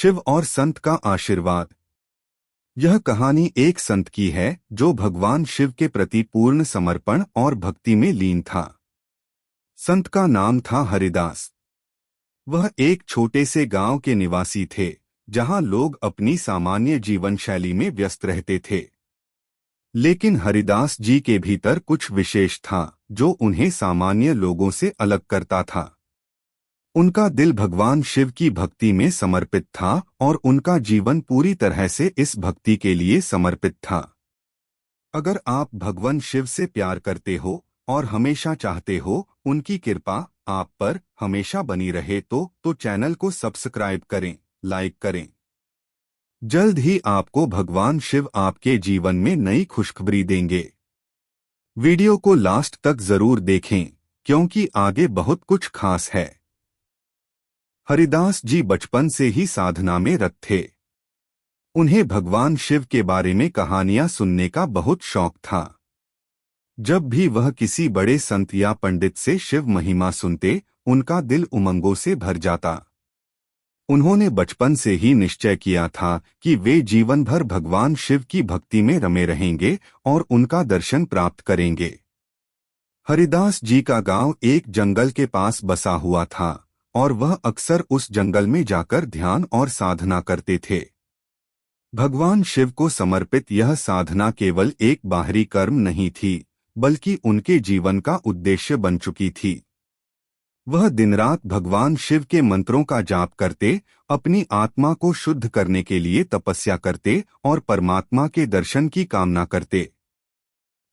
शिव और संत का आशीर्वाद। यह कहानी एक संत की है जो भगवान शिव के प्रति पूर्ण समर्पण और भक्ति में लीन था। संत का नाम था हरिदास। वह एक छोटे से गांव के निवासी थे, जहां लोग अपनी सामान्य जीवन शैली में व्यस्त रहते थे। लेकिन हरिदास जी के भीतर कुछ विशेष था जो उन्हें सामान्य लोगों से अलग करता था। उनका दिल भगवान शिव की भक्ति में समर्पित था और उनका जीवन पूरी तरह से इस भक्ति के लिए समर्पित था। अगर आप भगवान शिव से प्यार करते हो और हमेशा चाहते हो उनकी कृपा आप पर हमेशा बनी रहे तो चैनल को सब्सक्राइब करें, लाइक करें। जल्द ही आपको भगवान शिव आपके जीवन में नई खुशखबरी देंगे। वीडियो को लास्ट तक जरूर देखें क्योंकि आगे बहुत कुछ खास है। हरिदास जी बचपन से ही साधना में रत थे। उन्हें भगवान शिव के बारे में कहानियां सुनने का बहुत शौक था। जब भी वह किसी बड़े संत या पंडित से शिव महिमा सुनते, उनका दिल उमंगों से भर जाता। उन्होंने बचपन से ही निश्चय किया था कि वे जीवन भर भगवान शिव की भक्ति में रमे रहेंगे और उनका दर्शन प्राप्त करेंगे। हरिदास जी का गांव एक जंगल के पास बसा हुआ था और वह अक्सर उस जंगल में जाकर ध्यान और साधना करते थे। भगवान शिव को समर्पित यह साधना केवल एक बाहरी कर्म नहीं थी, बल्कि उनके जीवन का उद्देश्य बन चुकी थी। वह दिन-रात भगवान शिव के मंत्रों का जाप करते, अपनी आत्मा को शुद्ध करने के लिए तपस्या करते और परमात्मा के दर्शन की कामना करते।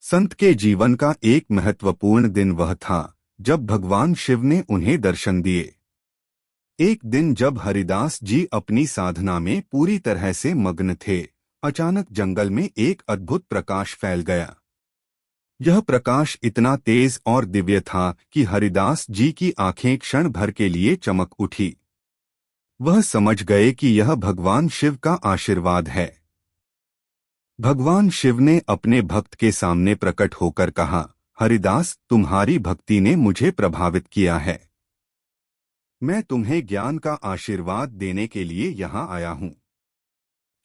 संत के जीवन का एक महत्वपूर्ण दिन वह था जब भगवान शिव ने उन्हें दर्शन दिए। एक दिन जब हरिदास जी अपनी साधना में पूरी तरह से मग्न थे, अचानक जंगल में एक अद्भुत प्रकाश फैल गया। यह प्रकाश इतना तेज और दिव्य था कि हरिदास जी की आंखें क्षण भर के लिए चमक उठी। वह समझ गए कि यह भगवान शिव का आशीर्वाद है। भगवान शिव ने अपने भक्त के सामने प्रकट होकर कहा, हरिदास, तुम्हारी भक्ति ने मुझे प्रभावित किया है। मैं तुम्हें ज्ञान का आशीर्वाद देने के लिए यहाँ आया हूँ।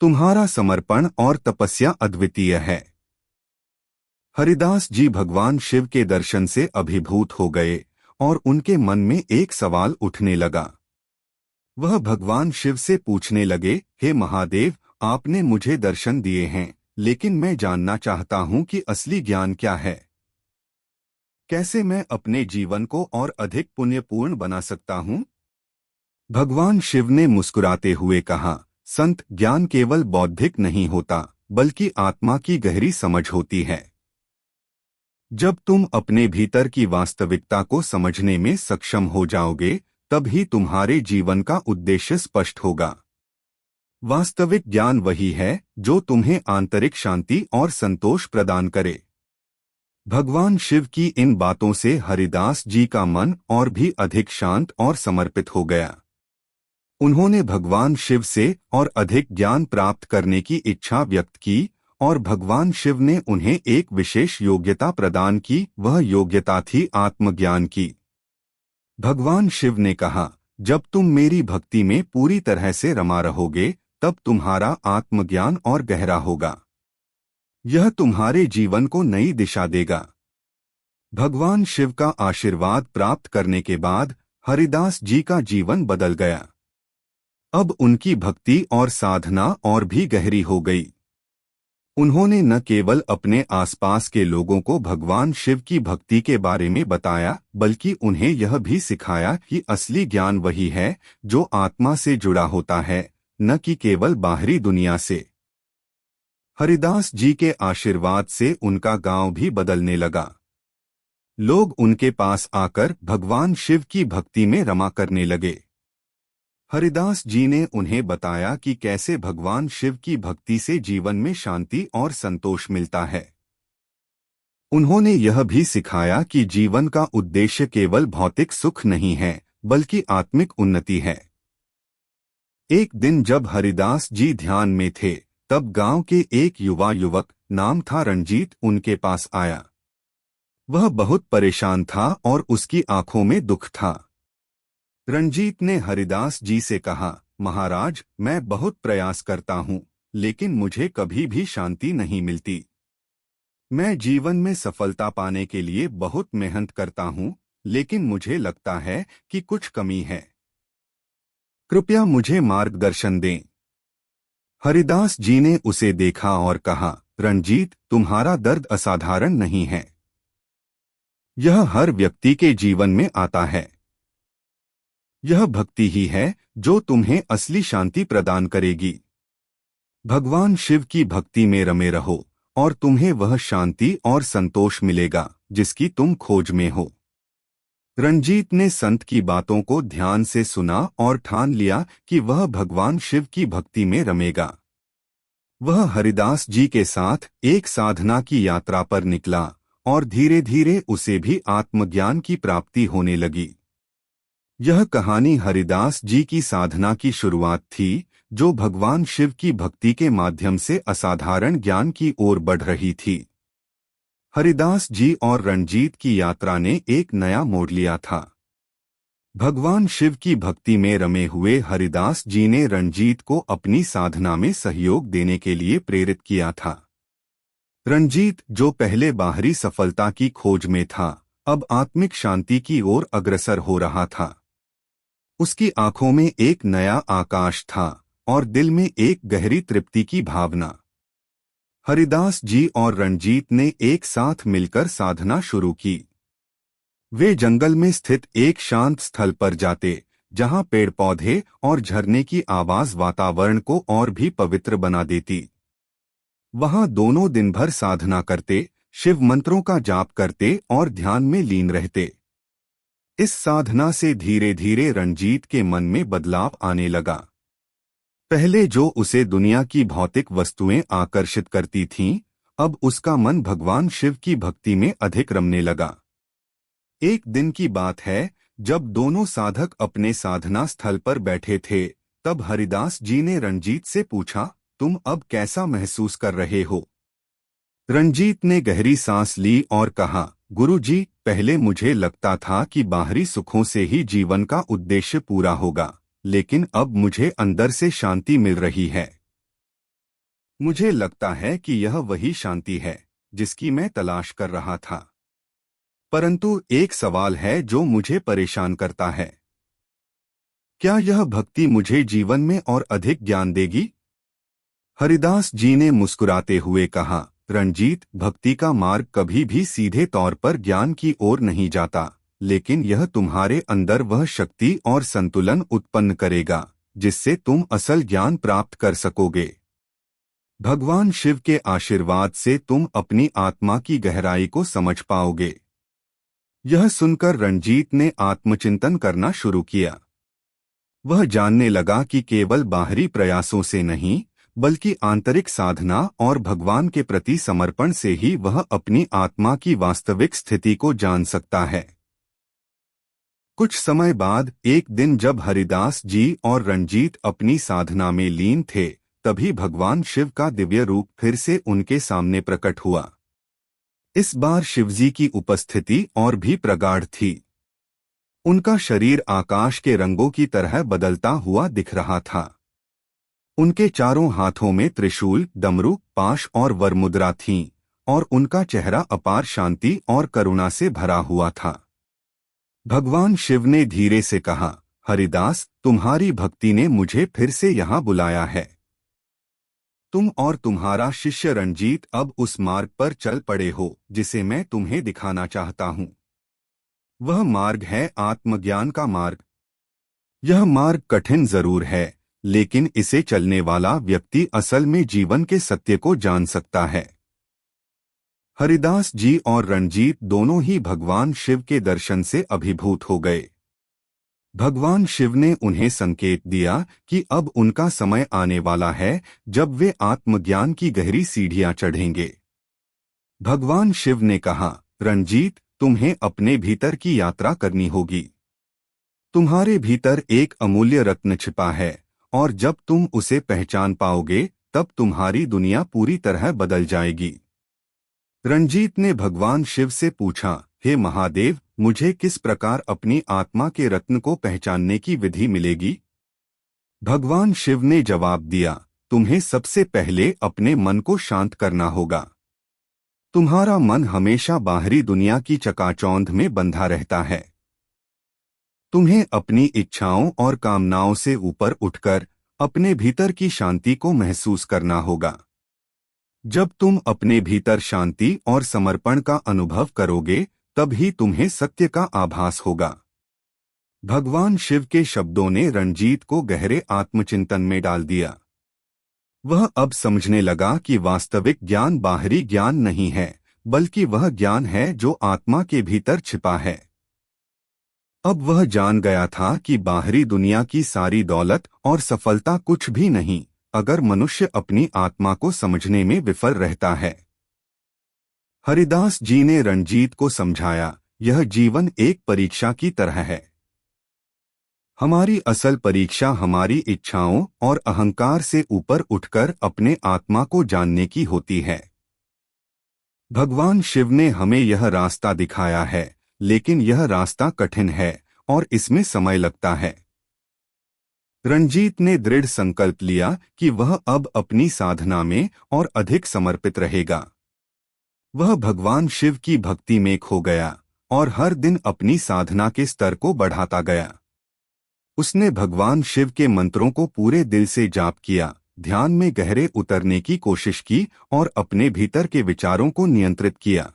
तुम्हारा समर्पण और तपस्या अद्वितीय है। हरिदास जी भगवान शिव के दर्शन से अभिभूत हो गए और उनके मन में एक सवाल उठने लगा। वह भगवान शिव से पूछने लगे, हे महादेव, आपने मुझे दर्शन दिए हैं, लेकिन मैं जानना चाहता हूँ कि असली ज्ञान क्या है। कैसे मैं अपने जीवन को और अधिक पुण्यपूर्ण बना सकता हूँ? भगवान शिव ने मुस्कुराते हुए कहा, संत, ज्ञान केवल बौद्धिक नहीं होता, बल्कि आत्मा की गहरी समझ होती है। जब तुम अपने भीतर की वास्तविकता को समझने में सक्षम हो जाओगे, तब ही तुम्हारे जीवन का उद्देश्य स्पष्ट होगा। वास्तविक ज्ञान वही है जो तुम्हें आंतरिक शांति और संतोष प्रदान करे। भगवान शिव की इन बातों से हरिदास जी का मन और भी अधिक शांत और समर्पित हो गया। उन्होंने भगवान शिव से और अधिक ज्ञान प्राप्त करने की इच्छा व्यक्त की और भगवान शिव ने उन्हें एक विशेष योग्यता प्रदान की। वह योग्यता थी आत्मज्ञान की। भगवान शिव ने कहा, जब तुम मेरी भक्ति में पूरी तरह से रमा रहोगे, तब तुम्हारा आत्मज्ञान और गहरा होगा। यह तुम्हारे जीवन को नई दिशा देगा। भगवान शिव का आशीर्वाद प्राप्त करने के बाद हरिदास जी का जीवन बदल गया। अब उनकी भक्ति और साधना और भी गहरी हो गई। उन्होंने न केवल अपने आसपास के लोगों को भगवान शिव की भक्ति के बारे में बताया, बल्कि उन्हें यह भी सिखाया कि असली ज्ञान वही है जो आत्मा से जुड़ा होता है, न कि केवल बाहरी दुनिया से। हरिदास जी के आशीर्वाद से उनका गांव भी बदलने लगा। लोग उनके पास आकर भगवान शिव की भक्ति में रमा करने लगे। हरिदास जी ने उन्हें बताया कि कैसे भगवान शिव की भक्ति से जीवन में शांति और संतोष मिलता है। उन्होंने यह भी सिखाया कि जीवन का उद्देश्य केवल भौतिक सुख नहीं है, बल्कि आत्मिक उन्नति है। एक दिन जब हरिदास जी ध्यान में थे, तब गांव के एक युवक, नाम था रंजीत, उनके पास आया। वह बहुत परेशान था और उसकी आंखों में दुख था। रंजीत ने हरिदास जी से कहा, महाराज, मैं बहुत प्रयास करता हूँ, लेकिन मुझे कभी भी शांति नहीं मिलती। मैं जीवन में सफलता पाने के लिए बहुत मेहनत करता हूँ, लेकिन मुझे लगता है कि कुछ कमी है। कृपया मुझे मार्गदर्शन दें। हरिदास जी ने उसे देखा और कहा, रणजीत, तुम्हारा दर्द असाधारण नहीं है। यह हर व्यक्ति के जीवन में आता है। यह भक्ति ही है जो तुम्हें असली शांति प्रदान करेगी। भगवान शिव की भक्ति में रमे रहो और तुम्हें वह शांति और संतोष मिलेगा जिसकी तुम खोज में हो। रणजीत ने संत की बातों को ध्यान से सुना और ठान लिया कि वह भगवान शिव की भक्ति में रमेगा। वह हरिदास जी के साथ एक साधना की यात्रा पर निकला और धीरे धीरे उसे भी आत्मज्ञान की प्राप्ति होने लगी। यह कहानी हरिदास जी की साधना की शुरुआत थी, जो भगवान शिव की भक्ति के माध्यम से असाधारण ज्ञान की ओर बढ़ रही थी। हरिदास जी और रणजीत की यात्रा ने एक नया मोड़ लिया था। भगवान शिव की भक्ति में रमे हुए हरिदास जी ने रणजीत को अपनी साधना में सहयोग देने के लिए प्रेरित किया था। रणजीत, जो पहले बाहरी सफलता की खोज में था, अब आत्मिक शांति की ओर अग्रसर हो रहा था। उसकी आंखों में एक नया आकाश था और दिल में एक गहरी तृप्ति की भावना। हरिदास जी और रणजीत ने एक साथ मिलकर साधना शुरू की। वे जंगल में स्थित एक शांत स्थल पर जाते, जहां पेड़ पौधे और झरने की आवाज वातावरण को और भी पवित्र बना देती। वहां दोनों दिन भर साधना करते, शिव मंत्रों का जाप करते और ध्यान में लीन रहते। इस साधना से धीरे धीरे रणजीत के मन में बदलाव आने लगा। पहले जो उसे दुनिया की भौतिक वस्तुएं आकर्षित करती थीं, अब उसका मन भगवान शिव की भक्ति में अधिक रमने लगा। एक दिन की बात है, जब दोनों साधक अपने साधना स्थल पर बैठे थे, तब हरिदास जी ने रणजीत से पूछा, तुम अब कैसा महसूस कर रहे हो? रणजीत ने गहरी सांस ली और कहा, गुरुजी, पहले मुझे लगता था कि बाहरी सुखों से ही जीवन का उद्देश्य पूरा होगा, लेकिन अब मुझे अंदर से शांति मिल रही है। मुझे लगता है कि यह वही शांति है जिसकी मैं तलाश कर रहा था। परंतु एक सवाल है जो मुझे परेशान करता है। क्या यह भक्ति मुझे जीवन में और अधिक ज्ञान देगी? हरिदास जी ने मुस्कुराते हुए कहा, रणजीत, भक्ति का मार्ग कभी भी सीधे तौर पर ज्ञान की ओर नहीं जाता, लेकिन यह तुम्हारे अंदर वह शक्ति और संतुलन उत्पन्न करेगा जिससे तुम असल ज्ञान प्राप्त कर सकोगे। भगवान शिव के आशीर्वाद से तुम अपनी आत्मा की गहराई को समझ पाओगे। यह सुनकर रणजीत ने आत्मचिंतन करना शुरू किया। वह जानने लगा कि केवल बाहरी प्रयासों से नहीं, बल्कि आंतरिक साधना और भगवान के प्रति समर्पण से ही वह अपनी आत्मा की वास्तविक स्थिति को जान सकता है। कुछ समय बाद एक दिन जब हरिदास जी और रणजीत अपनी साधना में लीन थे, तभी भगवान शिव का दिव्य रूप फिर से उनके सामने प्रकट हुआ। इस बार शिवजी की उपस्थिति और भी प्रगाढ़ थी। उनका शरीर आकाश के रंगों की तरह बदलता हुआ दिख रहा था। उनके चारों हाथों में त्रिशूल, डमरू, पाश और वरमुद्रा थीं, और उनका चेहरा अपार शांति और करुणा से भरा हुआ था। भगवान शिव ने धीरे से कहा, हरिदास, तुम्हारी भक्ति ने मुझे फिर से यहाँ बुलाया है। तुम और तुम्हारा शिष्य रणजीत अब उस मार्ग पर चल पड़े हो जिसे मैं तुम्हें दिखाना चाहता हूँ। वह मार्ग है आत्मज्ञान का मार्ग। यह मार्ग कठिन जरूर है, लेकिन इसे चलने वाला व्यक्ति असल में जीवन के सत्य को जान सकता है। हरिदास जी और रणजीत दोनों ही भगवान शिव के दर्शन से अभिभूत हो गए। भगवान शिव ने उन्हें संकेत दिया कि अब उनका समय आने वाला है जब वे आत्मज्ञान की गहरी सीढ़ियां चढ़ेंगे। भगवान शिव ने कहा, रणजीत, तुम्हें अपने भीतर की यात्रा करनी होगी। तुम्हारे भीतर एक अमूल्य रत्न छिपा है, और जब तुम उसे पहचान पाओगे तब तुम्हारी दुनिया पूरी तरह बदल जाएगी। रणजीत ने भगवान शिव से पूछा, हे महादेव, मुझे किस प्रकार अपनी आत्मा के रत्न को पहचानने की विधि मिलेगी? भगवान शिव ने जवाब दिया, तुम्हें सबसे पहले अपने मन को शांत करना होगा। तुम्हारा मन हमेशा बाहरी दुनिया की चकाचौंध में बंधा रहता है। तुम्हें अपनी इच्छाओं और कामनाओं से ऊपर उठकर अपने भीतर की शांति को महसूस करना होगा। जब तुम अपने भीतर शांति और समर्पण का अनुभव करोगे, तभी तुम्हें सत्य का आभास होगा। भगवान शिव के शब्दों ने रणजीत को गहरे आत्मचिंतन में डाल दिया। वह अब समझने लगा कि वास्तविक ज्ञान बाहरी ज्ञान नहीं है, बल्कि वह ज्ञान है जो आत्मा के भीतर छिपा है। अब वह जान गया था कि बाहरी दुनिया की सारी दौलत और सफलता कुछ भी नहीं, अगर मनुष्य अपनी आत्मा को समझने में विफल रहता है। हरिदास जी ने रणजीत को समझाया, यह जीवन एक परीक्षा की तरह है। हमारी असल परीक्षा हमारी इच्छाओं और अहंकार से ऊपर उठकर अपने आत्मा को जानने की होती है। भगवान शिव ने हमें यह रास्ता दिखाया है, लेकिन यह रास्ता कठिन है और इसमें समय लगता है। रणजीत ने दृढ़ संकल्प लिया कि वह अब अपनी साधना में और अधिक समर्पित रहेगा। वह भगवान शिव की भक्ति में खो गया और हर दिन अपनी साधना के स्तर को बढ़ाता गया। उसने भगवान शिव के मंत्रों को पूरे दिल से जाप किया, ध्यान में गहरे उतरने की कोशिश की और अपने भीतर के विचारों को नियंत्रित किया।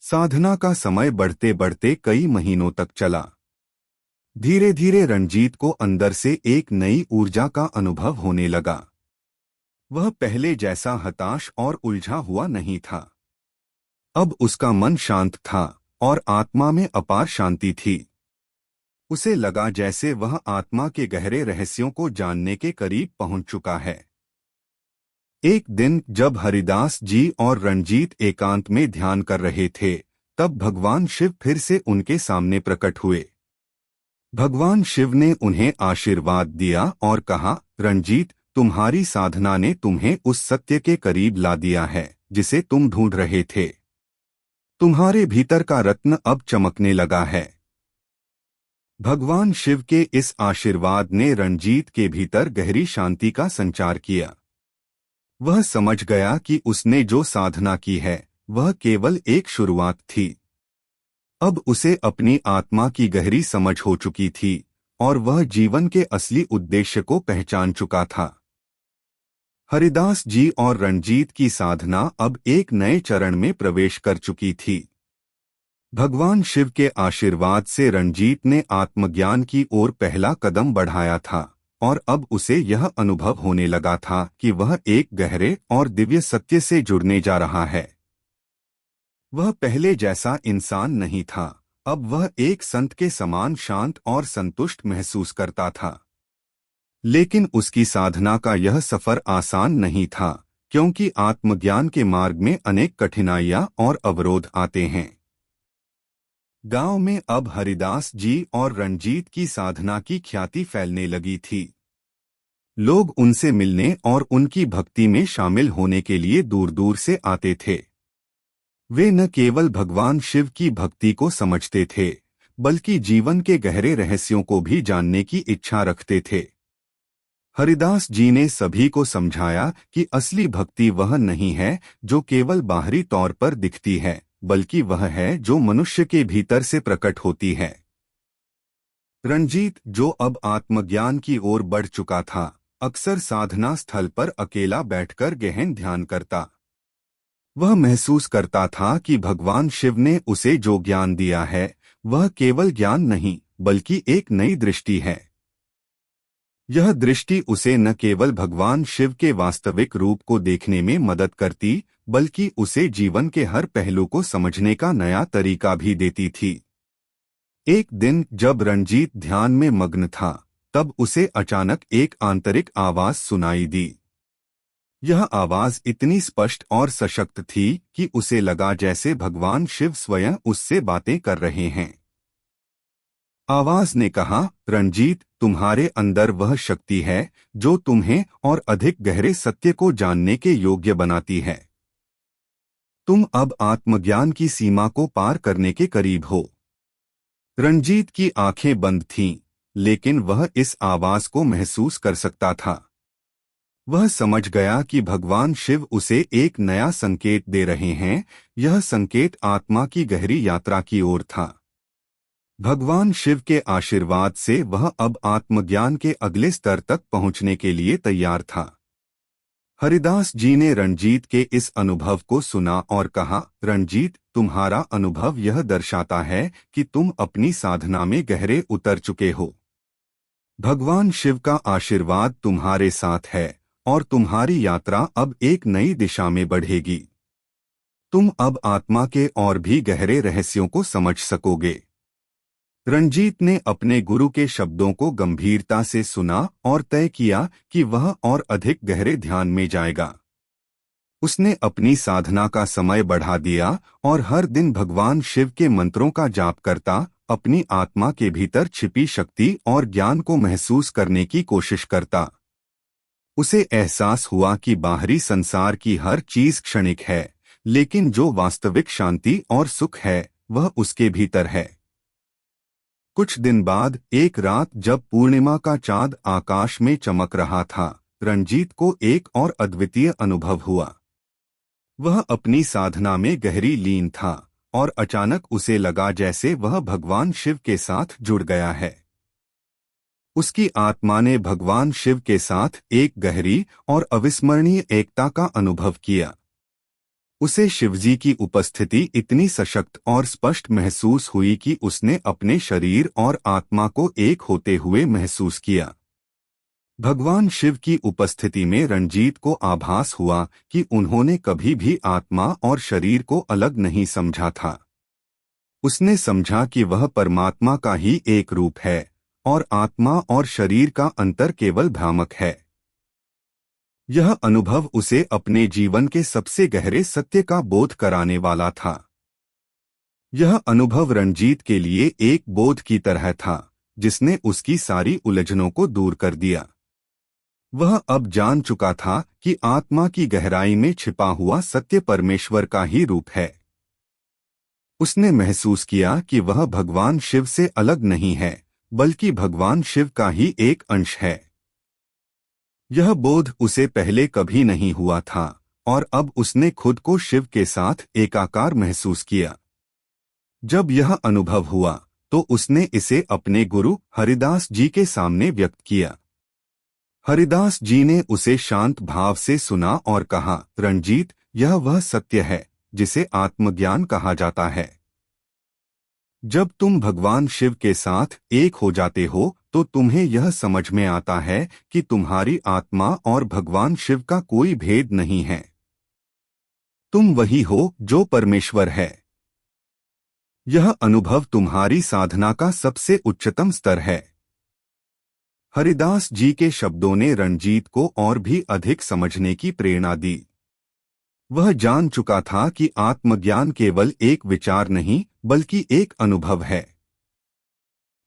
साधना का समय बढ़ते बढ़ते कई महीनों तक चला। धीरे धीरे रणजीत को अंदर से एक नई ऊर्जा का अनुभव होने लगा। वह पहले जैसा हताश और उलझा हुआ नहीं था। अब उसका मन शांत था और आत्मा में अपार शांति थी। उसे लगा जैसे वह आत्मा के गहरे रहस्यों को जानने के करीब पहुंच चुका है। एक दिन जब हरिदास जी और रणजीत एकांत में ध्यान कर रहे थे, तब भगवान शिव फिर से उनके सामने प्रकट हुए। भगवान शिव ने उन्हें आशीर्वाद दिया और कहा, रणजीत, तुम्हारी साधना ने तुम्हें उस सत्य के करीब ला दिया है जिसे तुम ढूंढ रहे थे। तुम्हारे भीतर का रत्न अब चमकने लगा है। भगवान शिव के इस आशीर्वाद ने रणजीत के भीतर गहरी शांति का संचार किया। वह समझ गया कि उसने जो साधना की है वह केवल एक शुरुआत थी। अब उसे अपनी आत्मा की गहरी समझ हो चुकी थी और वह जीवन के असली उद्देश्य को पहचान चुका था। हरिदास जी और रणजीत की साधना अब एक नए चरण में प्रवेश कर चुकी थी। भगवान शिव के आशीर्वाद से रणजीत ने आत्मज्ञान की ओर पहला कदम बढ़ाया था और अब उसे यह अनुभव होने लगा था कि वह एक गहरे और दिव्य सत्य से जुड़ने जा रहा है। वह पहले जैसा इंसान नहीं था, अब वह एक संत के समान शांत और संतुष्ट महसूस करता था। लेकिन उसकी साधना का यह सफर आसान नहीं था, क्योंकि आत्मज्ञान के मार्ग में अनेक कठिनाइयां और अवरोध आते हैं। गांव में अब हरिदास जी और रणजीत की साधना की ख्याति फैलने लगी थी। लोग उनसे मिलने और उनकी भक्ति में शामिल होने के लिए दूर दूर से आते थे। वे न केवल भगवान शिव की भक्ति को समझते थे, बल्कि जीवन के गहरे रहस्यों को भी जानने की इच्छा रखते थे। हरिदास जी ने सभी को समझाया कि असली भक्ति वह नहीं है जो केवल बाहरी तौर पर दिखती है, बल्कि वह है जो मनुष्य के भीतर से प्रकट होती है। रणजीत, जो अब आत्मज्ञान की ओर बढ़ चुका था, अक्सर साधना स्थल पर अकेला बैठकर गहन ध्यान करता। वह महसूस करता था कि भगवान शिव ने उसे जो ज्ञान दिया है वह केवल ज्ञान नहीं, बल्कि एक नई दृष्टि है। यह दृष्टि उसे न केवल भगवान शिव के वास्तविक रूप को देखने में मदद करती, बल्कि उसे जीवन के हर पहलू को समझने का नया तरीका भी देती थी। एक दिन जब रणजीत ध्यान में मग्न था, तब उसे अचानक एक आंतरिक आवाज सुनाई दी। यह आवाज इतनी स्पष्ट और सशक्त थी कि उसे लगा जैसे भगवान शिव स्वयं उससे बातें कर रहे हैं। आवाज ने कहा, रणजीत, तुम्हारे अंदर वह शक्ति है जो तुम्हें और अधिक गहरे सत्य को जानने के योग्य बनाती है। तुम अब आत्मज्ञान की सीमा को पार करने के करीब हो। रणजीत की आंखें बंद थीं, लेकिन वह इस आवाज को महसूस कर सकता था। वह समझ गया कि भगवान शिव उसे एक नया संकेत दे रहे हैं। यह संकेत आत्मा की गहरी यात्रा की ओर था। भगवान शिव के आशीर्वाद से वह अब आत्मज्ञान के अगले स्तर तक पहुंचने के लिए तैयार था। हरिदास जी ने रणजीत के इस अनुभव को सुना और कहा, रणजीत, तुम्हारा अनुभव यह दर्शाता है कि तुम अपनी साधना में गहरे उतर चुके हो। भगवान शिव का आशीर्वाद तुम्हारे साथ है और तुम्हारी यात्रा अब एक नई दिशा में बढ़ेगी। तुम अब आत्मा के और भी गहरे रहस्यों को समझ सकोगे। रणजीत ने अपने गुरु के शब्दों को गंभीरता से सुना और तय किया कि वह और अधिक गहरे ध्यान में जाएगा। उसने अपनी साधना का समय बढ़ा दिया और हर दिन भगवान शिव के मंत्रों का जाप करता, अपनी आत्मा के भीतर छिपी शक्ति और ज्ञान को महसूस करने की कोशिश करता। उसे एहसास हुआ कि बाहरी संसार की हर चीज क्षणिक है, लेकिन जो वास्तविक शांति और सुख है वह उसके भीतर है। कुछ दिन बाद एक रात जब पूर्णिमा का चांद आकाश में चमक रहा था, रणजीत को एक और अद्वितीय अनुभव हुआ। वह अपनी साधना में गहरी लीन था और अचानक उसे लगा जैसे वह भगवान शिव के साथ जुड़ गया है। उसकी आत्मा ने भगवान शिव के साथ एक गहरी और अविस्मरणीय एकता का अनुभव किया। उसे शिवजी की उपस्थिति इतनी सशक्त और स्पष्ट महसूस हुई कि उसने अपने शरीर और आत्मा को एक होते हुए महसूस किया। भगवान शिव की उपस्थिति में रणजीत को आभास हुआ कि उन्होंने कभी भी आत्मा और शरीर को अलग नहीं समझा था। उसने समझा कि वह परमात्मा का ही एक रूप है और आत्मा और शरीर का अंतर केवल भ्रामक है। यह अनुभव उसे अपने जीवन के सबसे गहरे सत्य का बोध कराने वाला था। यह अनुभव रणजीत के लिए एक बोध की तरह था, जिसने उसकी सारी उलझनों को दूर कर दिया। वह अब जान चुका था कि आत्मा की गहराई में छिपा हुआ सत्य परमेश्वर का ही रूप है। उसने महसूस किया कि वह भगवान शिव से अलग नहीं है, बल्कि भगवान शिव का ही एक अंश है। यह बोध उसे पहले कभी नहीं हुआ था और अब उसने खुद को शिव के साथ एकाकार महसूस किया। जब यह अनुभव हुआ तो उसने इसे अपने गुरु हरिदास जी के सामने व्यक्त किया। हरिदास जी ने उसे शांत भाव से सुना और कहा, रणजीत, यह वह सत्य है जिसे आत्मज्ञान कहा जाता है। जब तुम भगवान शिव के साथ एक हो जाते हो तो तुम्हें यह समझ में आता है कि तुम्हारी आत्मा और भगवान शिव का कोई भेद नहीं है। तुम वही हो जो परमेश्वर है। यह अनुभव तुम्हारी साधना का सबसे उच्चतम स्तर है। हरिदास जी के शब्दों ने रणजीत को और भी अधिक समझने की प्रेरणा दी। वह जान चुका था कि आत्मज्ञान केवल एक विचार नहीं, बल्कि एक अनुभव है।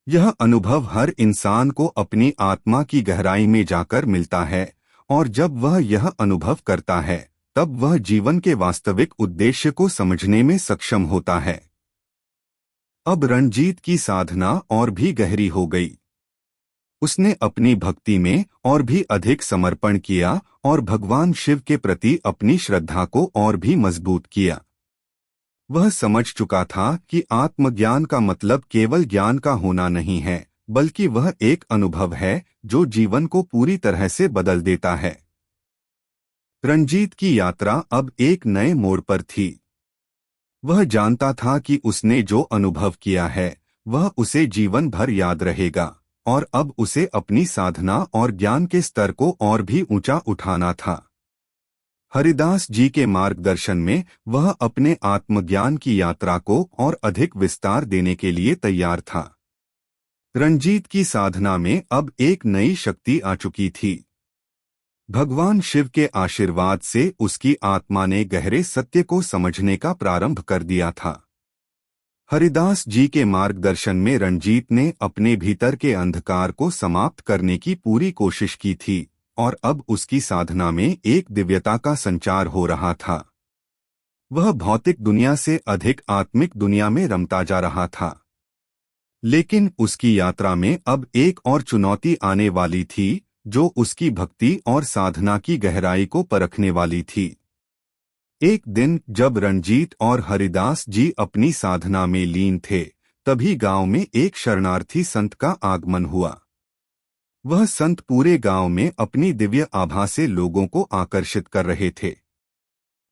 यह अनुभव हर इंसान को अपनी आत्मा की गहराई में जाकर मिलता है और जब वह यह अनुभव करता है तब वह जीवन के वास्तविक उद्देश्य को समझने में सक्षम होता है। अब रणजीत की साधना और भी गहरी हो गई। उसने अपनी भक्ति में और भी अधिक समर्पण किया और भगवान शिव के प्रति अपनी श्रद्धा को और भी मजबूत किया। वह समझ चुका था कि आत्मज्ञान का मतलब केवल ज्ञान का होना नहीं है, बल्कि वह एक अनुभव है जो जीवन को पूरी तरह से बदल देता है। रणजीत की यात्रा अब एक नए मोड़ पर थी। वह जानता था कि उसने जो अनुभव किया है वह उसे जीवन भर याद रहेगा और अब उसे अपनी साधना और ज्ञान के स्तर को और भी ऊंचा उठाना था। हरिदास जी के मार्गदर्शन में वह अपने आत्मज्ञान की यात्रा को और अधिक विस्तार देने के लिए तैयार था। रणजीत की साधना में अब एक नई शक्ति आ चुकी थी। भगवान शिव के आशीर्वाद से उसकी आत्मा ने गहरे सत्य को समझने का प्रारंभ कर दिया था। हरिदास जी के मार्गदर्शन में रणजीत ने अपने भीतर के अंधकार को समाप्त करने की पूरी कोशिश की थी और अब उसकी साधना में एक दिव्यता का संचार हो रहा था। वह भौतिक दुनिया से अधिक आत्मिक दुनिया में रमता जा रहा था। लेकिन उसकी यात्रा में अब एक और चुनौती आने वाली थी, जो उसकी भक्ति और साधना की गहराई को परखने वाली थी। एक दिन जब रणजीत और हरिदास जी अपनी साधना में लीन थे, तभी गांव में एक शरणार्थी संत का आगमन हुआ। वह संत पूरे गांव में अपनी दिव्य आभा से लोगों को आकर्षित कर रहे थे।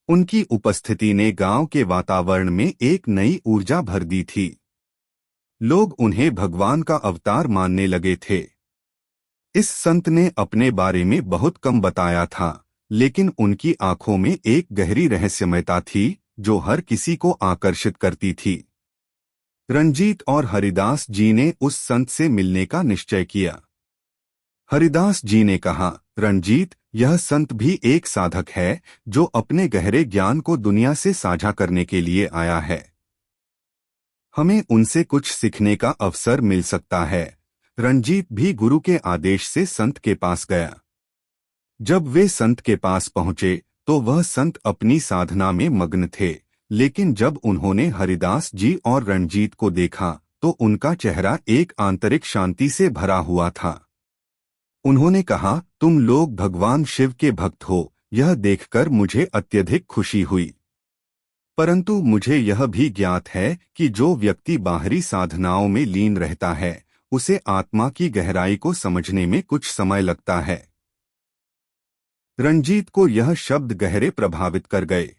उनकी उपस्थिति ने गांव के वातावरण में एक नई ऊर्जा भर दी थी। लोग उन्हें भगवान का अवतार मानने लगे थे। इस संत ने अपने बारे में बहुत कम बताया था, लेकिन उनकी आंखों में एक गहरी रहस्यमयता थी, जो हर किसी को आकर्षित करती थी। रंजीत और हरिदास जी ने उस संत से मिलने का निश्चय किया। हरिदास जी ने कहा, रणजीत, यह संत भी एक साधक है, जो अपने गहरे ज्ञान को दुनिया से साझा करने के लिए आया है। हमें उनसे कुछ सीखने का अवसर मिल सकता है। रंजीत भी गुरु के आदेश से संत के पास गया। जब वे संत के पास पहुंचे, तो वह संत अपनी साधना में मग्न थे, लेकिन जब उन्होंने हरिदास जी और रंजीत को देखा, तो उनका चेहरा एक आंतरिक शांति से भरा हुआ था। उन्होंने कहा, तुम लोग भगवान शिव के भक्त हो, यह देखकर मुझे अत्यधिक खुशी हुई। परंतु मुझे यह भी ज्ञात है कि जो व्यक्ति बाहरी साधनाओं में लीन रहता है, उसे आत्मा की गहराई को समझने में कुछ समय लगता है। रंजीत को यह शब्द गहरे प्रभावित कर गए।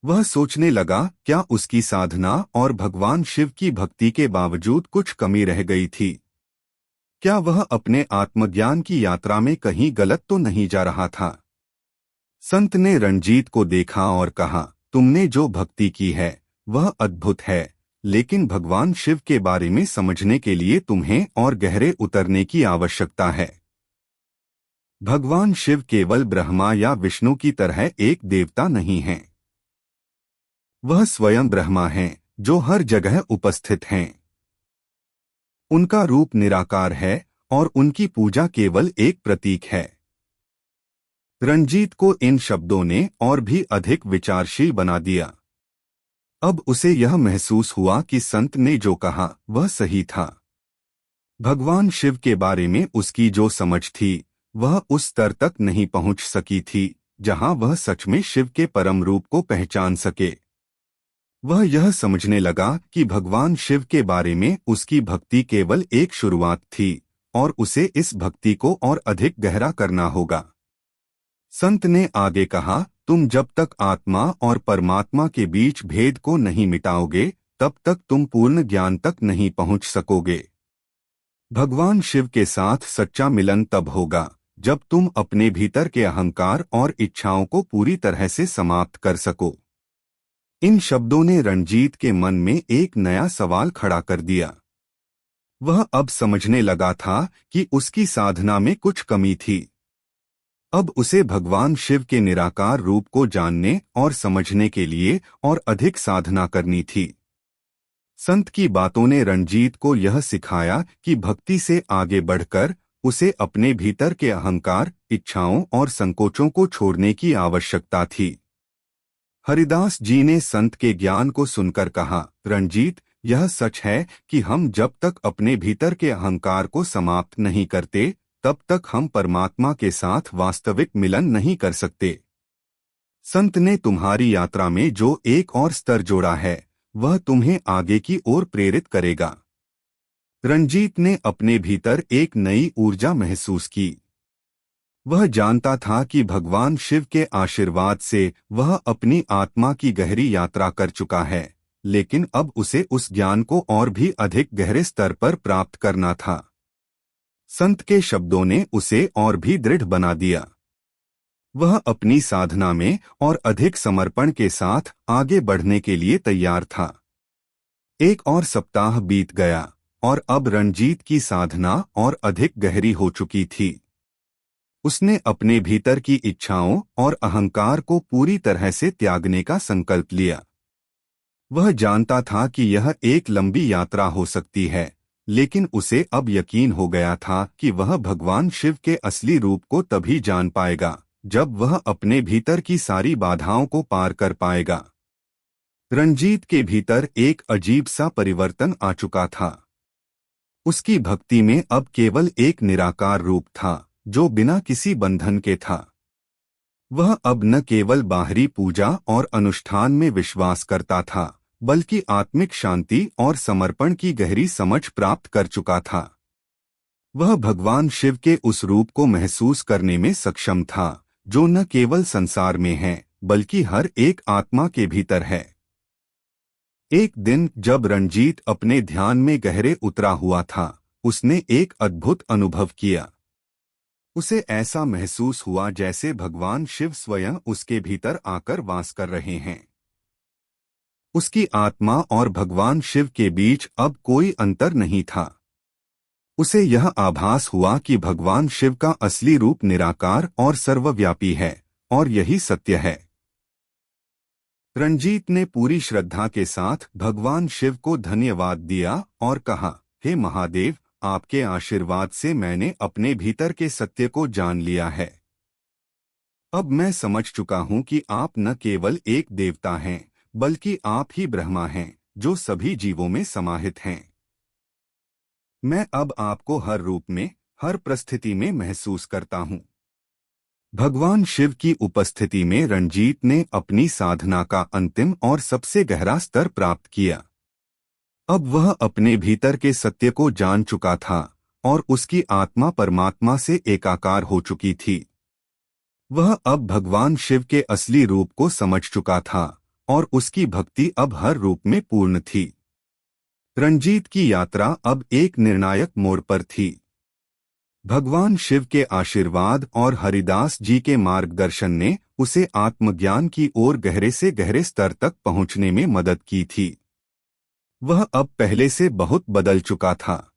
वह सोचने लगा, क्या उसकी साधना और भगवान शिव की भक्ति के बावजूद कुछ कमी रह गई थी? क्या वह अपने आत्मज्ञान की यात्रा में कहीं गलत तो नहीं जा रहा था? संत ने रंजीत को देखा और कहा, तुमने जो भक्ति की है वह अद्भुत है, लेकिन भगवान शिव के बारे में समझने के लिए तुम्हें और गहरे उतरने की आवश्यकता है। भगवान शिव केवल ब्रह्मा या विष्णु की तरह एक देवता नहीं हैं। वह स्वयं ब्रह्मा हैं, जो हर जगह उपस्थित हैं। उनका रूप निराकार है और उनकी पूजा केवल एक प्रतीक है। रंजीत को इन शब्दों ने और भी अधिक विचारशील बना दिया। अब उसे यह महसूस हुआ कि संत ने जो कहा वह सही था। भगवान शिव के बारे में उसकी जो समझ थी, वह उस स्तर तक नहीं पहुंच सकी थी जहां वह सच में शिव के परम रूप को पहचान सके। वह यह समझने लगा कि भगवान शिव के बारे में उसकी भक्ति केवल एक शुरुआत थी, और उसे इस भक्ति को और अधिक गहरा करना होगा। संत ने आगे कहा, तुम जब तक आत्मा और परमात्मा के बीच भेद को नहीं मिटाओगे, तब तक तुम पूर्ण ज्ञान तक नहीं पहुंच सकोगे। भगवान शिव के साथ सच्चा मिलन तब होगा जब तुम अपने भीतर के अहंकार और इच्छाओं को पूरी तरह से समाप्त कर सको। इन शब्दों ने रंजीत के मन में एक नया सवाल खड़ा कर दिया। वह अब समझने लगा था कि उसकी साधना में कुछ कमी थी। अब उसे भगवान शिव के निराकार रूप को जानने और समझने के लिए और अधिक साधना करनी थी। संत की बातों ने रंजीत को यह सिखाया कि भक्ति से आगे बढ़कर उसे अपने भीतर के अहंकार, इच्छाओं और संकोचों को छोड़ने की आवश्यकता थी। हरिदास जी ने संत के ज्ञान को सुनकर कहा, रंजीत, यह सच है कि हम जब तक अपने भीतर के अहंकार को समाप्त नहीं करते, तब तक हम परमात्मा के साथ वास्तविक मिलन नहीं कर सकते। संत ने तुम्हारी यात्रा में जो एक और स्तर जोड़ा है, वह तुम्हें आगे की ओर प्रेरित करेगा। रंजीत ने अपने भीतर एक नई ऊर्जा महसूस की। वह जानता था कि भगवान शिव के आशीर्वाद से वह अपनी आत्मा की गहरी यात्रा कर चुका है, लेकिन अब उसे उस ज्ञान को और भी अधिक गहरे स्तर पर प्राप्त करना था। संत के शब्दों ने उसे और भी दृढ़ बना दिया। वह अपनी साधना में और अधिक समर्पण के साथ आगे बढ़ने के लिए तैयार था। एक और सप्ताह बीत गया और अब रंजीत की साधना और अधिक गहरी हो चुकी थी। उसने अपने भीतर की इच्छाओं और अहंकार को पूरी तरह से त्यागने का संकल्प लिया। वह जानता था कि यह एक लंबी यात्रा हो सकती है, लेकिन उसे अब यकीन हो गया था कि वह भगवान शिव के असली रूप को तभी जान पाएगा जब वह अपने भीतर की सारी बाधाओं को पार कर पाएगा। रंजीत के भीतर एक अजीब सा परिवर्तन आ चुका था। उसकी भक्ति में अब केवल एक निराकार रूप था जो बिना किसी बंधन के था। वह अब न केवल बाहरी पूजा और अनुष्ठान में विश्वास करता था, बल्कि आत्मिक शांति और समर्पण की गहरी समझ प्राप्त कर चुका था। वह भगवान शिव के उस रूप को महसूस करने में सक्षम था जो न केवल संसार में है बल्कि हर एक आत्मा के भीतर है। एक दिन जब रणजीत अपने ध्यान में गहरे उतरा हुआ था, उसने एक अद्भुत अनुभव किया। उसे ऐसा महसूस हुआ जैसे भगवान शिव स्वयं उसके भीतर आकर वास कर रहे हैं। उसकी आत्मा और भगवान शिव के बीच अब कोई अंतर नहीं था। उसे यह आभास हुआ कि भगवान शिव का असली रूप निराकार और सर्वव्यापी है, और यही सत्य है। रणजीत ने पूरी श्रद्धा के साथ भगवान शिव को धन्यवाद दिया और कहा, हे महादेव, आपके आशीर्वाद से मैंने अपने भीतर के सत्य को जान लिया है। अब मैं समझ चुका हूँ कि आप न केवल एक देवता हैं, बल्कि आप ही ब्रह्मा हैं, जो सभी जीवों में समाहित हैं। मैं अब आपको हर रूप में, हर परिस्थिति में महसूस करता हूँ। भगवान शिव की उपस्थिति में रणजीत ने अपनी साधना का अंतिम और सबसे गहरा स्तर प्राप्त किया। अब वह अपने भीतर के सत्य को जान चुका था और उसकी आत्मा परमात्मा से एकाकार हो चुकी थी। वह अब भगवान शिव के असली रूप को समझ चुका था और उसकी भक्ति अब हर रूप में पूर्ण थी। रणजीत की यात्रा अब एक निर्णायक मोड़ पर थी। भगवान शिव के आशीर्वाद और हरिदास जी के मार्गदर्शन ने उसे आत्मज्ञान की ओर गहरे से गहरे स्तर तक पहुंचने में मदद की थी। वह अब पहले से बहुत बदल चुका था।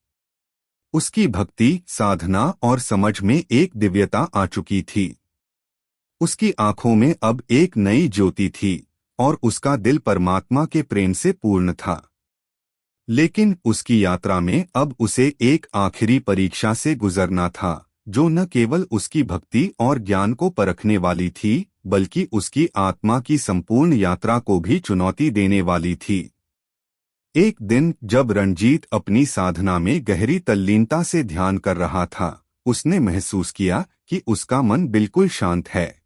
उसकी भक्ति, साधना और समझ में एक दिव्यता आ चुकी थी। उसकी आंखों में अब एक नई ज्योति थी और उसका दिल परमात्मा के प्रेम से पूर्ण था। लेकिन उसकी यात्रा में अब उसे एक आखिरी परीक्षा से गुजरना था, जो न केवल उसकी भक्ति और ज्ञान को परखने वाली थी, बल्कि उसकी आत्मा की संपूर्ण यात्रा को भी चुनौती देने वाली थी। एक दिन जब रणजीत अपनी साधना में गहरी तल्लीनता से ध्यान कर रहा था, उसने महसूस किया कि उसका मन बिल्कुल शांत है।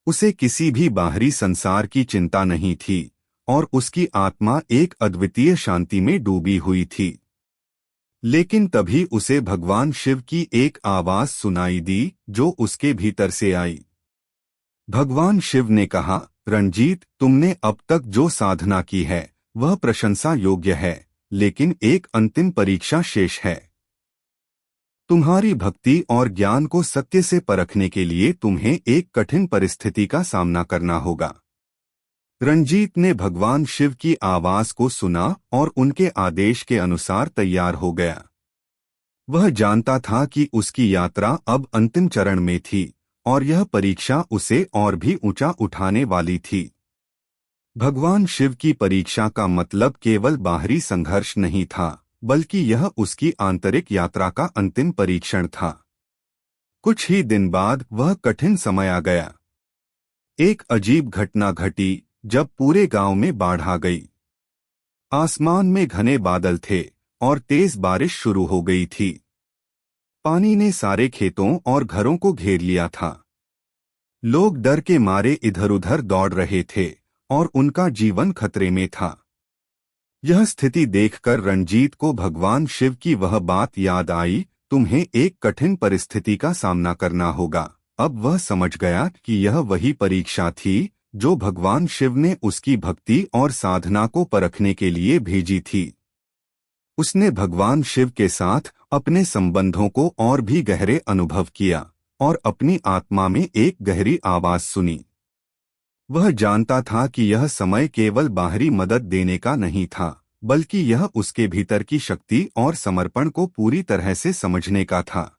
उसे किसी भी बाहरी संसार की चिंता नहीं थी और उसकी आत्मा एक अद्वितीय शांति में डूबी हुई थी। लेकिन तभी उसे भगवान शिव की एक आवाज सुनाई दी जो उसके भीतर से आई। भगवान शिव ने कहा, रणजीत, तुमने अब तक जो साधना की है वह प्रशंसा योग्य है, लेकिन एक अंतिम परीक्षा शेष है। तुम्हारी भक्ति और ज्ञान को सत्य से परखने के लिए तुम्हें एक कठिन परिस्थिति का सामना करना होगा। रणजीत ने भगवान शिव की आवाज को सुना और उनके आदेश के अनुसार तैयार हो गया। वह जानता था कि उसकी यात्रा अब अंतिम चरण में थी और यह परीक्षा उसे और भी ऊंचा उठाने वाली थी। भगवान शिव की परीक्षा का मतलब केवल बाहरी संघर्ष नहीं था, बल्कि यह उसकी आंतरिक यात्रा का अंतिम परीक्षण था। कुछ ही दिन बाद वह कठिन समय आ गया। एक अजीब घटना घटी जब पूरे गांव में बाढ़ आ गई। आसमान में घने बादल थे और तेज बारिश शुरू हो गई थी। पानी ने सारे खेतों और घरों को घेर लिया था। लोग डर के मारे इधर-उधर दौड़ रहे थे और उनका जीवन खतरे में था। यह स्थिति देखकर रणजीत को भगवान शिव की वह बात याद आई, तुम्हें एक कठिन परिस्थिति का सामना करना होगा। अब वह समझ गया कि यह वही परीक्षा थी जो भगवान शिव ने उसकी भक्ति और साधना को परखने के लिए भेजी थी। उसने भगवान शिव के साथ अपने संबंधों को और भी गहरे अनुभव किया और अपनी आत्मा में एक गहरी आवाज सुनी। वह जानता था कि यह समय केवल बाहरी मदद देने का नहीं था, बल्कि यह उसके भीतर की शक्ति और समर्पण को पूरी तरह से समझने का था।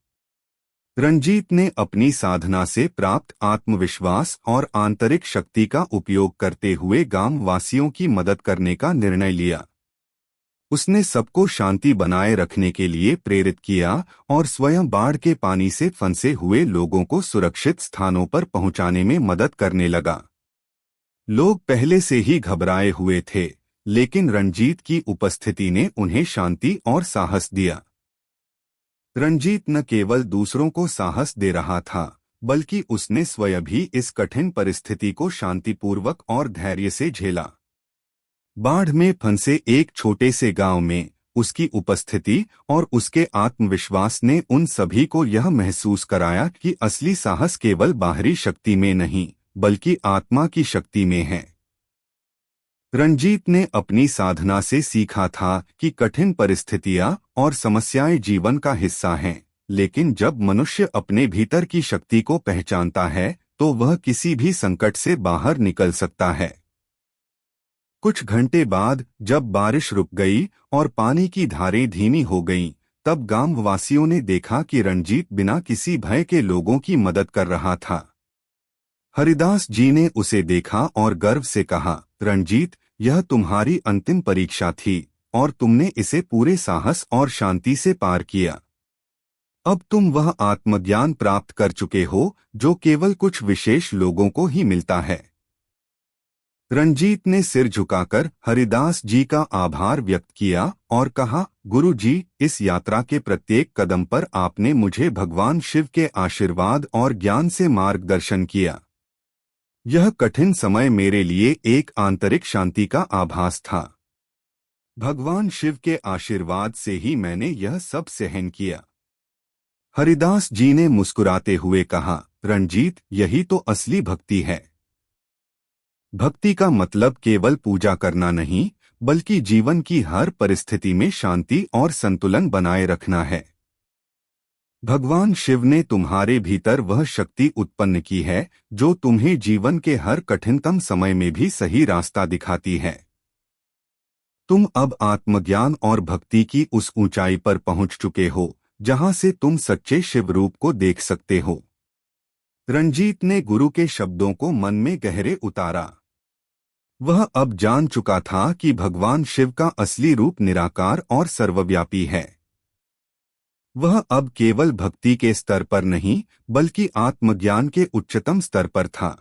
रणजीत ने अपनी साधना से प्राप्त आत्मविश्वास और आंतरिक शक्ति का उपयोग करते हुए गांव वासियों की मदद करने का निर्णय लिया। उसने सबको शांति बनाए रखने के लिए प्रेरित किया और स्वयं बाढ़ के पानी से फंसे हुए लोगों को सुरक्षित स्थानों पर पहुंचाने में मदद करने लगा। लोग पहले से ही घबराए हुए थे, लेकिन रंजीत की उपस्थिति ने उन्हें शांति और साहस दिया। रंजीत न केवल दूसरों को साहस दे रहा था, बल्कि उसने स्वयं भी इस कठिन परिस्थिति को शांतिपूर्वक और धैर्य से झेला। बाढ़ में फंसे एक छोटे से गांव में उसकी उपस्थिति और उसके आत्मविश्वास ने उन सभी को यह महसूस कराया कि असली साहस केवल बाहरी शक्ति में नहीं, बल्कि आत्मा की शक्ति में है। रंजीत ने अपनी साधना से सीखा था कि कठिन परिस्थितियां और समस्याएं जीवन का हिस्सा हैं, लेकिन जब मनुष्य अपने भीतर की शक्ति को पहचानता है तो वह किसी भी संकट से बाहर निकल सकता है। कुछ घंटे बाद जब बारिश रुक गई और पानी की धारें धीमी हो गईं, तब गांव वासियों ने देखा कि रंजीत बिना किसी भय के लोगों की मदद कर रहा था। हरिदास जी ने उसे देखा और गर्व से कहा, रंजीत, यह तुम्हारी अंतिम परीक्षा थी और तुमने इसे पूरे साहस और शांति से पार किया। अब तुम वह आत्मज्ञान प्राप्त कर चुके हो जो केवल कुछ विशेष लोगों को ही मिलता है। रंजीत ने सिर झुकाकर हरिदास जी का आभार व्यक्त किया और कहा, गुरु जी, इस यात्रा के प्रत्येक कदम पर आपने मुझे भगवान शिव के आशीर्वाद और ज्ञान से मार्गदर्शन किया। यह कठिन समय मेरे लिए एक आंतरिक शांति का आभास था। भगवान शिव के आशीर्वाद से ही मैंने यह सब सहन किया। हरिदास जी ने मुस्कुराते हुए कहा, रंजीत, यही तो असली भक्ति है। भक्ति का मतलब केवल पूजा करना नहीं, बल्कि जीवन की हर परिस्थिति में शांति और संतुलन बनाए रखना है। भगवान शिव ने तुम्हारे भीतर वह शक्ति उत्पन्न की है जो तुम्हें जीवन के हर कठिनतम समय में भी सही रास्ता दिखाती है। तुम अब आत्मज्ञान और भक्ति की उस ऊंचाई पर पहुंच चुके हो जहां से तुम सच्चे शिव रूप को देख सकते हो। रंजीत ने गुरु के शब्दों को मन में गहरे उतारा। वह अब जान चुका था कि भगवान शिव का असली रूप निराकार और सर्वव्यापी है। वह अब केवल भक्ति के स्तर पर नहीं, बल्कि आत्मज्ञान के उच्चतम स्तर पर था।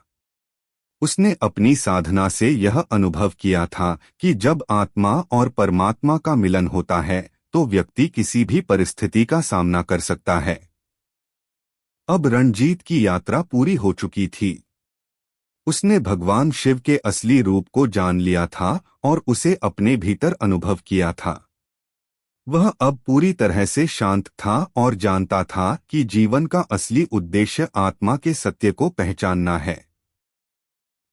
उसने अपनी साधना से यह अनुभव किया था कि जब आत्मा और परमात्मा का मिलन होता है तो व्यक्ति किसी भी परिस्थिति का सामना कर सकता है। अब रंजीत की यात्रा पूरी हो चुकी थी। उसने भगवान शिव के असली रूप को जान लिया था और उसे अपने भीतर अनुभव किया था। वह अब पूरी तरह से शांत था और जानता था कि जीवन का असली उद्देश्य आत्मा के सत्य को पहचानना है।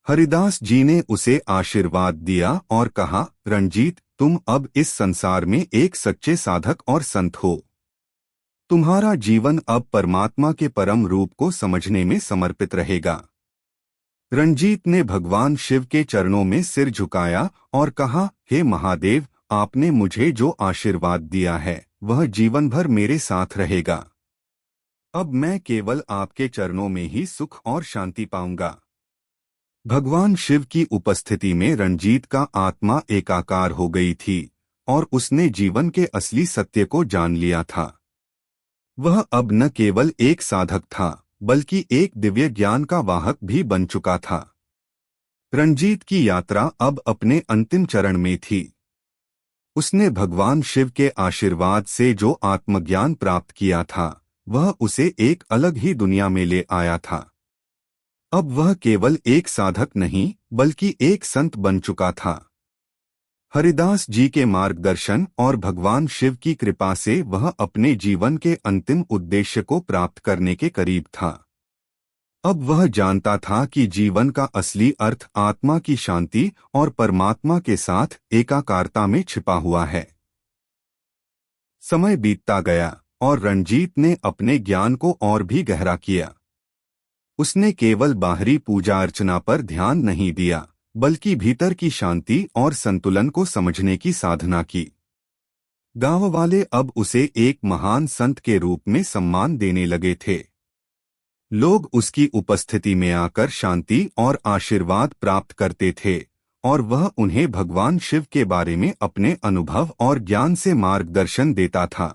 हरिदास जी ने उसे आशीर्वाद दिया और कहा, रंजीत, तुम अब इस संसार में एक सच्चे साधक और संत हो। तुम्हारा जीवन अब परमात्मा के परम रूप को समझने में समर्पित रहेगा। रंजीत ने भगवान शिव के चरणों में सिर झुकाया और कहा, हे महादेव, आपने मुझे जो आशीर्वाद दिया है वह जीवन भर मेरे साथ रहेगा। अब मैं केवल आपके चरणों में ही सुख और शांति पाऊंगा। भगवान शिव की उपस्थिति में रंजीत का आत्मा एकाकार हो गई थी और उसने जीवन के असली सत्य को जान लिया था। वह अब न केवल एक साधक था, बल्कि एक दिव्य ज्ञान का वाहक भी बन चुका था। रंजीत की यात्रा अब अपने अंतिम चरण में थी। उसने भगवान शिव के आशीर्वाद से जो आत्मज्ञान प्राप्त किया था वह उसे एक अलग ही दुनिया में ले आया था। अब वह केवल एक साधक नहीं, बल्कि एक संत बन चुका था। हरिदास जी के मार्गदर्शन और भगवान शिव की कृपा से वह अपने जीवन के अंतिम उद्देश्य को प्राप्त करने के करीब था। अब वह जानता था कि जीवन का असली अर्थ आत्मा की शांति और परमात्मा के साथ एकाकारता में छिपा हुआ है। समय बीतता गया और रंजीत ने अपने ज्ञान को और भी गहरा किया। उसने केवल बाहरी पूजा अर्चना पर ध्यान नहीं दिया, बल्कि भीतर की शांति और संतुलन को समझने की साधना की। गांव वाले अब उसे एक महान संत के रूप में सम्मान देने लगे थे। लोग उसकी उपस्थिति में आकर शांति और आशीर्वाद प्राप्त करते थे और वह उन्हें भगवान शिव के बारे में अपने अनुभव और ज्ञान से मार्गदर्शन देता था।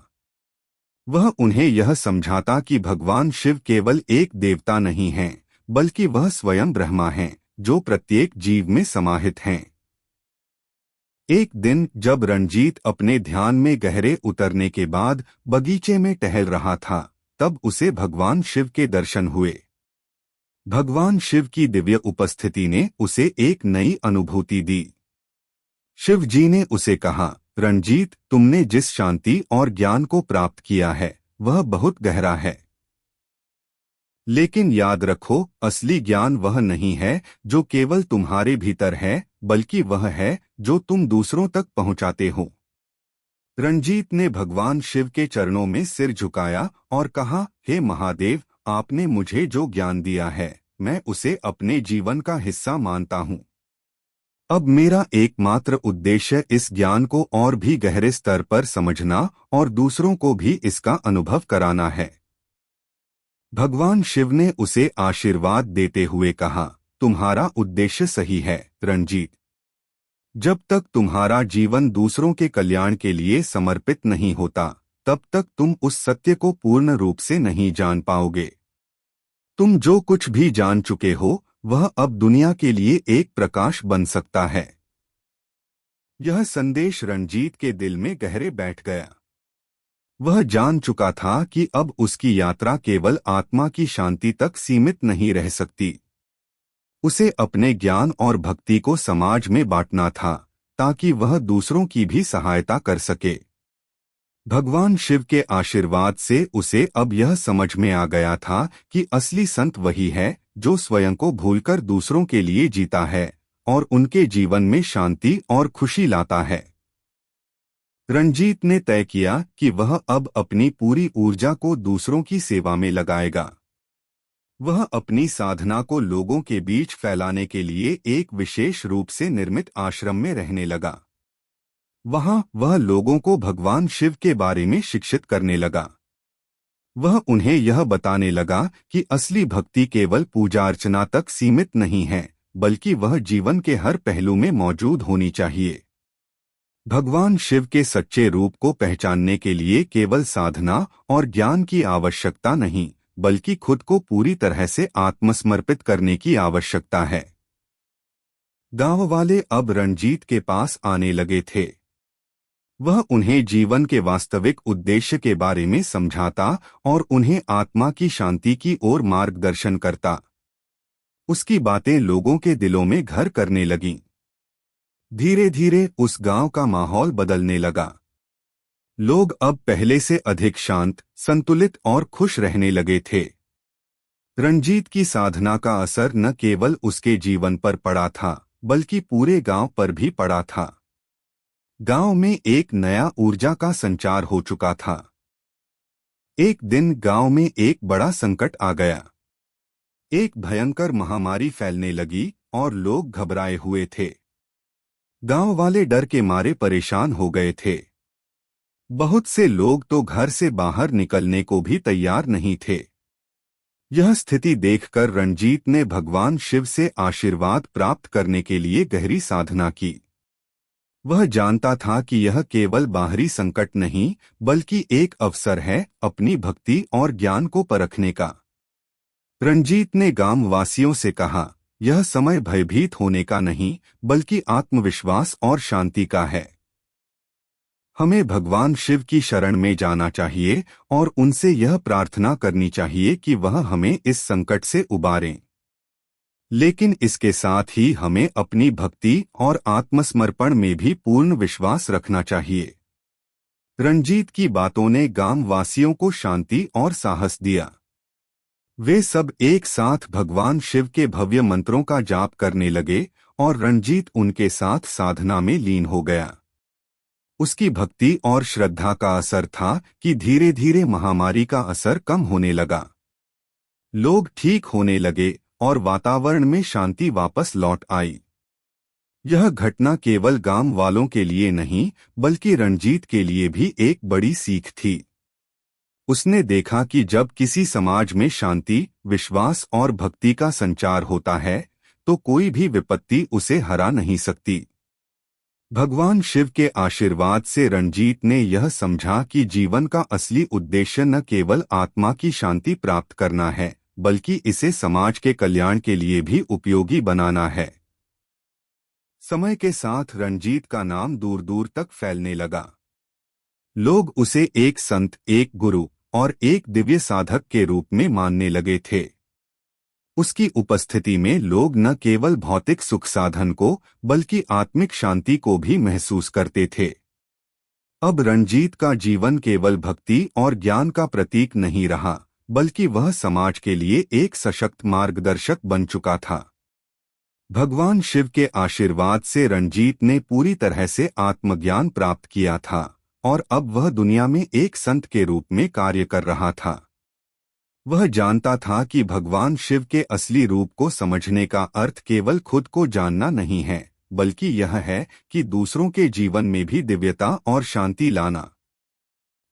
वह उन्हें यह समझाता कि भगवान शिव केवल एक देवता नहीं हैं, बल्कि वह स्वयं ब्रह्मा हैं, जो प्रत्येक जीव में समाहित हैं। एक दिन जब रणजीत अपने ध्यान में गहरे उतरने के बाद बगीचे में टहल रहा था, तब उसे भगवान शिव के दर्शन हुए। भगवान शिव की दिव्य उपस्थिति ने उसे एक नई अनुभूति दी। शिव जी ने उसे कहा, रणजीत, तुमने जिस शांति और ज्ञान को प्राप्त किया है वह बहुत गहरा है। लेकिन याद रखो, असली ज्ञान वह नहीं है जो केवल तुम्हारे भीतर है, बल्कि वह है जो तुम दूसरों तक पहुंचाते हो। रणजीत ने भगवान शिव के चरणों में सिर झुकाया और कहा, हे महादेव, आपने मुझे जो ज्ञान दिया है मैं उसे अपने जीवन का हिस्सा मानता हूँ। अब मेरा एकमात्र उद्देश्य इस ज्ञान को और भी गहरे स्तर पर समझना और दूसरों को भी इसका अनुभव कराना है। भगवान शिव ने उसे आशीर्वाद देते हुए कहा, तुम्हारा उद्देश्य सही है रणजीत। जब तक तुम्हारा जीवन दूसरों के कल्याण के लिए समर्पित नहीं होता, तब तक तुम उस सत्य को पूर्ण रूप से नहीं जान पाओगे। तुम जो कुछ भी जान चुके हो वह अब दुनिया के लिए एक प्रकाश बन सकता है। यह संदेश रणजीत के दिल में गहरे बैठ गया। वह जान चुका था कि अब उसकी यात्रा केवल आत्मा की शांति तक सीमित नहीं रह सकती। उसे अपने ज्ञान और भक्ति को समाज में बांटना था, ताकि वह दूसरों की भी सहायता कर सके। भगवान शिव के आशीर्वाद से उसे अब यह समझ में आ गया था कि असली संत वही है जो स्वयं को भूलकर दूसरों के लिए जीता है और उनके जीवन में शांति और खुशी लाता है। रणजीत ने तय किया कि वह अब अपनी पूरी ऊर्जा को दूसरों की सेवा में लगाएगा। वह अपनी साधना को लोगों के बीच फैलाने के लिए एक विशेष रूप से निर्मित आश्रम में रहने लगा। वहां वह लोगों को भगवान शिव के बारे में शिक्षित करने लगा। वह उन्हें यह बताने लगा कि असली भक्ति केवल पूजा अर्चना तक सीमित नहीं है, बल्कि वह जीवन के हर पहलू में मौजूद होनी चाहिए। भगवान शिव के सच्चे रूप को पहचानने के लिए केवल साधना और ज्ञान की आवश्यकता नहीं, बल्कि खुद को पूरी तरह से आत्मसमर्पित करने की आवश्यकता है। गांव वाले अब रणजीत के पास आने लगे थे। वह उन्हें जीवन के वास्तविक उद्देश्य के बारे में समझाता और उन्हें आत्मा की शांति की ओर मार्गदर्शन करता। उसकी बातें लोगों के दिलों में घर करने लगीं। धीरे धीरे उस गांव का माहौल बदलने लगा। लोग अब पहले से अधिक शांत, संतुलित और खुश रहने लगे थे। रणजीत की साधना का असर न केवल उसके जीवन पर पड़ा था, बल्कि पूरे गांव पर भी पड़ा था। गांव में एक नया ऊर्जा का संचार हो चुका था। एक दिन गांव में एक बड़ा संकट आ गया। एक भयंकर महामारी फैलने लगी और लोग घबराए हुए थे। गांव वाले डर के मारे परेशान हो गए थे। बहुत से लोग तो घर से बाहर निकलने को भी तैयार नहीं थे। यह स्थिति देखकर रणजीत ने भगवान शिव से आशीर्वाद प्राप्त करने के लिए गहरी साधना की। वह जानता था कि यह केवल बाहरी संकट नहीं, बल्कि एक अवसर है अपनी भक्ति और ज्ञान को परखने का। रणजीत ने गांववासियों से कहा, यह समय भयभीत होने का नहीं, बल्कि आत्मविश्वास और शांति का है। हमें भगवान शिव की शरण में जाना चाहिए और उनसे यह प्रार्थना करनी चाहिए कि वह हमें इस संकट से उबारें। लेकिन इसके साथ ही हमें अपनी भक्ति और आत्मसमर्पण में भी पूर्ण विश्वास रखना चाहिए। रणजीत की बातों ने गांववासियों को शांति और साहस दिया। वे सब एक साथ भगवान शिव के भव्य मंत्रों का जाप करने लगे और रणजीत उनके साथ साधना में लीन हो गया। उसकी भक्ति और श्रद्धा का असर था कि धीरे धीरे महामारी का असर कम होने लगा। लोग ठीक होने लगे और वातावरण में शांति वापस लौट आई। यह घटना केवल गांव वालों के लिए नहीं, बल्कि रणजीत के लिए भी एक बड़ी सीख थी। उसने देखा कि जब किसी समाज में शांति, विश्वास और भक्ति का संचार होता है, तो कोई भी विपत्ति उसे हरा नहीं सकती। भगवान शिव के आशीर्वाद से रणजीत ने यह समझा कि जीवन का असली उद्देश्य न केवल आत्मा की शांति प्राप्त करना है, बल्कि इसे समाज के कल्याण के लिए भी उपयोगी बनाना है। समय के साथ रंजीत का नाम दूर दूर तक फैलने लगा। लोग उसे एक संत, एक गुरु और एक दिव्य साधक के रूप में मानने लगे थे। उसकी उपस्थिति में लोग न केवल भौतिक सुख साधन को बल्कि आत्मिक शांति को भी महसूस करते थे। अब रंजीत का जीवन केवल भक्ति और ज्ञान का प्रतीक नहीं रहा, बल्कि वह समाज के लिए एक सशक्त मार्गदर्शक बन चुका था। भगवान शिव के आशीर्वाद से रंजीत ने पूरी तरह से आत्मज्ञान प्राप्त किया था और अब वह दुनिया में एक संत के रूप में कार्य कर रहा था। वह जानता था कि भगवान शिव के असली रूप को समझने का अर्थ केवल खुद को जानना नहीं है, बल्कि यह है कि दूसरों के जीवन में भी दिव्यता और शांति लाना।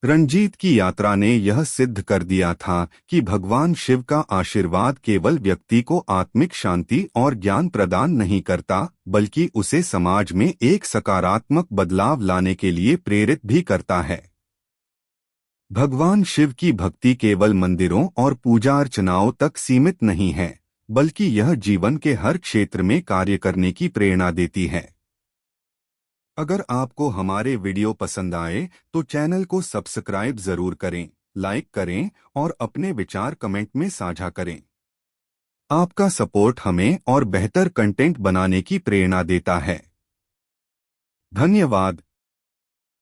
रंजीत की यात्रा ने यह सिद्ध कर दिया था कि भगवान शिव का आशीर्वाद केवल व्यक्ति को आत्मिक शांति और ज्ञान प्रदान नहीं करता, बल्कि उसे समाज में एक सकारात्मक बदलाव लाने के लिए प्रेरित भी करता है। भगवान शिव की भक्ति केवल मंदिरों और पूजा अर्चनाओं तक सीमित नहीं है, बल्कि यह जीवन के हर क्षेत्र में कार्य करने की प्रेरणा देती है। अगर आपको हमारे वीडियो पसंद आए तो चैनल को सब्सक्राइब जरूर करें, लाइक करें और अपने विचार कमेंट में साझा करें। आपका सपोर्ट हमें और बेहतर कंटेंट बनाने की प्रेरणा देता है। धन्यवाद।